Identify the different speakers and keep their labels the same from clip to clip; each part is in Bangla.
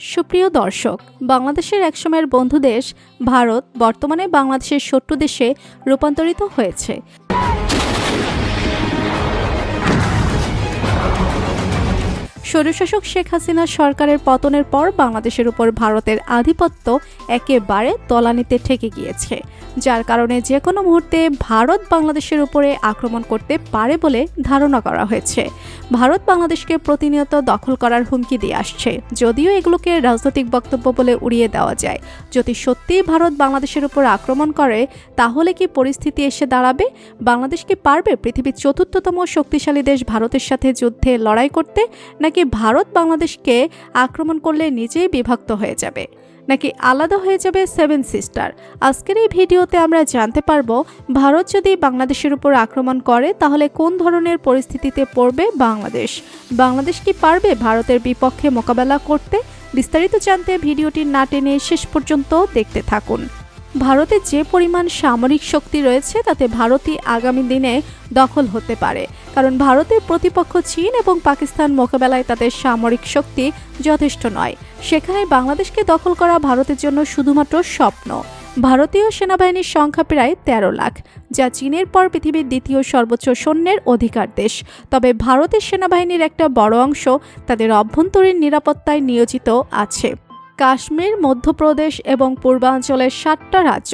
Speaker 1: সুপ্রিয় দর্শক, বাংলাদেশের একসময়ের বন্ধু দেশ ভারত বর্তমানে বাংলাদেশের শত্রু দেশে রূপান্তরিত হয়েছে। স্বৈরশাসক শেখ হাসিনা সরকারের পতনের পর বাংলাদেশের উপর ভারতের আধিপত্য একেবারে তলানিতে ঠেকে গিয়েছে, যার কারণে যে কোনো মুহূর্তে ভারত বাংলাদেশের উপরে আক্রমণ করতে পারে বলে ধারণা করা হয়েছে। ভারত বাংলাদেশকে প্রতিনিয়ত দখল করার হুমকি দিয়ে আসছে, যদিও এগুলোকে রাজনৈতিক বক্তব্য বলে উড়িয়ে দেওয়া যায়। যদি সত্যিই ভারত বাংলাদেশের উপর আক্রমণ করে, তাহলে কি পরিস্থিতি এসে দাঁড়াবে? বাংলাদেশ কি পারবে পৃথিবীর চতুর্থতম শক্তিশালী দেশ ভারতের সাথে যুদ্ধে লড়াই করতে, নাকি ভারত বাংলাদেশকে আক্রমণ করলে নিজেই বিভক্ত হয়ে যাবে, নাকি আলাদা হয়ে যাবে সেভেন সিস্টার? আজকের এই ভিডিওতে আমরা জানতে পারবো, ভারত যদি বাংলাদেশের উপর আক্রমণ করে তাহলে কোন ধরনের পরিস্থিতিতে পড়বে বাংলাদেশ কি পারবে ভারতের বিপক্ষে মোকাবেলা করতে? বিস্তারিত জানতে ভিডিওটি না টেনে শেষ পর্যন্ত দেখতে থাকুন। ভারতের যে পরিমাণ সামরিক শক্তি রয়েছে তাতে ভারতই আগামী দিনে দখল হতে পারে, কারণ ভারতের প্রতিপক্ষ চীন এবং পাকিস্তান মোকাবেলায় তাদের সামরিক শক্তি যথেষ্ট নয়। সেখানে বাংলাদেশকে দখল করা ভারতের জন্য শুধুমাত্র স্বপ্ন। ভারতীয় সেনাবাহিনীর সংখ্যা প্রায় 13 লাখ, যা চীনের পর পৃথিবীর দ্বিতীয় সর্বোচ্চ সৈন্যের অধিকার দেশ। তবে ভারতের সেনাবাহিনীর একটা বড় অংশ তাদের অভ্যন্তরীণ নিরাপত্তায় নিয়োজিত আছে। কাশ্মীর, মধ্যপ্রদেশ এবং পূর্বাঞ্চলের 7টা রাজ্য,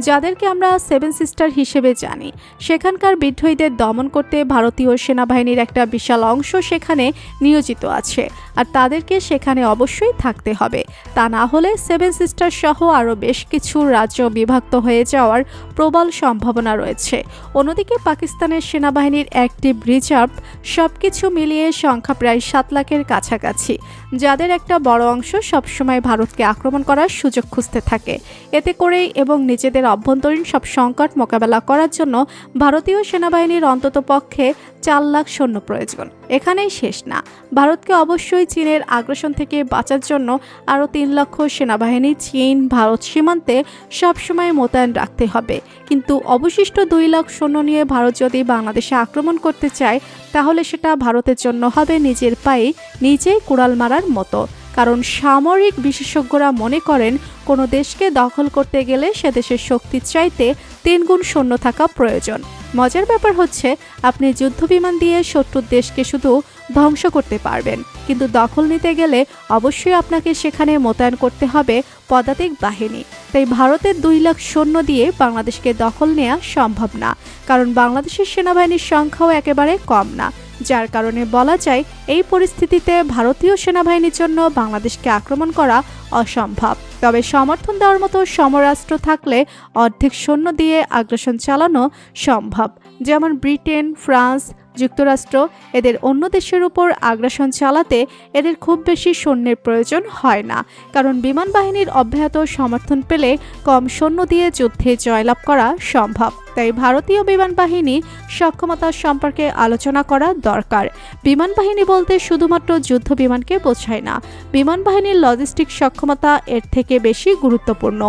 Speaker 1: যাদেরকে আমরা সেভেন সিস্টার হিসেবে জানি, সেখানকার বিদ্রোহীদের দমন করতে ভারতীয় সেনাবাহিনীর একটা বিশাল অংশ সেখানে নিয়োজিত আছে, আর তাদেরকে সেখানে অবশ্যই থাকতে হবে। তা না হলে সেভেন সিস্টার সহ আরও বেশ কিছু রাজ্য বিভক্ত হয়ে যাওয়ার প্রবল সম্ভাবনা রয়েছে। অন্যদিকে পাকিস্তানের সেনাবাহিনীর অ্যাক্টিভ রিজার্ভ সবকিছু মিলিয়ে সংখ্যা প্রায় 7 লাখের কাছাকাছি, যাদের একটা বড় অংশ সবসময় ভারতকে আক্রমণ করার সুযোগ খুঁজতে থাকে। এতে করেই এবং নিজেদের অভ্যন্তরীণ সব সংকট মোকাবেলা করার জন্য ভারতীয় সেনাবাহিনীর অন্ততপক্ষে 4 লাখ সৈন্য প্রয়োজন। এখানেই শেষ না, ভারতকে অবশ্যই চীনের আগ্রাসন থেকে বাঁচার জন্য আরও 3 লক্ষ সেনাবাহিনী চীন ভারত সীমান্তে সবসময় মোতায়েন রাখতে হবে। কিন্তু অবশিষ্ট 2 লাখ সৈন্য নিয়ে ভারত যদি বাংলাদেশে আক্রমণ করতে চায়, তাহলে সেটা ভারতের জন্য হবে নিজের পায়ে নিজেই কুড়াল মারার মতো। কারণ সামরিক বিশেষজ্ঞরা মনে করেন, কোনো দেশকে দখল করতে গেলে সে দেশের শক্তির চাইতে 3 গুণ সৈন্য থাকা প্রয়োজন। মজার ব্যাপার হচ্ছে, আপনি যুদ্ধবিমান দিয়ে শত্রুর দেশকে শুধু ধ্বংস করতে পারবেন, কিন্তু দখল নিতে গেলে অবশ্যই আপনাকে সেখানে মোতায়েন করতে হবে পদাতিক বাহিনী। তাই ভারতের 2 লাখ সৈন্য দিয়ে বাংলাদেশকে দখল নেওয়া সম্ভব না, কারণ বাংলাদেশের সেনাবাহিনীর সংখ্যাও একেবারে কম না। যার কারণে বলা যায়, এই পরিস্থিতিতে ভারতীয় সেনাবাহিনীর জন্য বাংলাদেশকে আক্রমণ করা অসম্ভব। তবে সমর্থন দেওয়ার মতো সমরাষ্ট্র থাকলে অর্ধেক সৈন্য দিয়ে আগ্রাসন চালানো সম্ভব। যেমন ব্রিটেন, ফ্রান্স, যুক্তরাষ্ট্র, এদের অন্য দেশের উপর আগ্রাসন চালাতে এদের খুব বেশি সৈন্যের প্রয়োজন হয় না, কারণ বিমান বাহিনীর অব্যাহত সমর্থন পেলে কম সৈন্য দিয়ে যুদ্ধে জয়লাভ করা সম্ভব। তাই ভারতীয় বিমান বাহিনী সক্ষমতা সম্পর্কে আলোচনা করা দরকার। বিমান বাহিনী বলতে শুধুমাত্র যুদ্ধ বিমানকে বোঝায় না, বিমান বাহিনীর লজিস্টিক সক্ষমতা এর থেকে বেশি গুরুত্বপূর্ণ।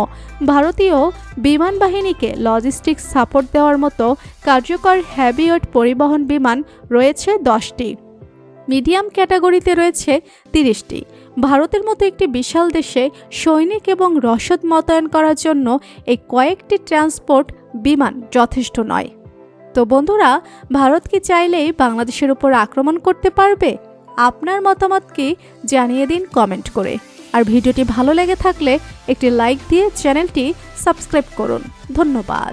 Speaker 1: ভারতীয় বিমান বাহিনীকে লজিস্টিক সাপোর্ট দেওয়ার মতো কার্যকর হেভিওয়েট পরিবহন বিমান রয়েছে 10টি, মিডিয়াম ক্যাটাগরিতে রয়েছে 30টি। ভারতের মতো একটি বিশাল দেশে সৈনিক এবং রসদ মোতায়েন করার জন্য এই কয়েকটি ট্রান্সপোর্ট বিমান যথেষ্ট নয়। তো বন্ধুরা, ভারত কি চাইলেই বাংলাদেশের উপর আক্রমণ করতে পারবে? আপনার মতামত কি জানিয়ে দিন কমেন্ট করে। আর ভিডিওটি ভালো লেগে থাকলে একটি লাইক দিয়ে চ্যানেলটি সাবস্ক্রাইব করুন। ধন্যবাদ।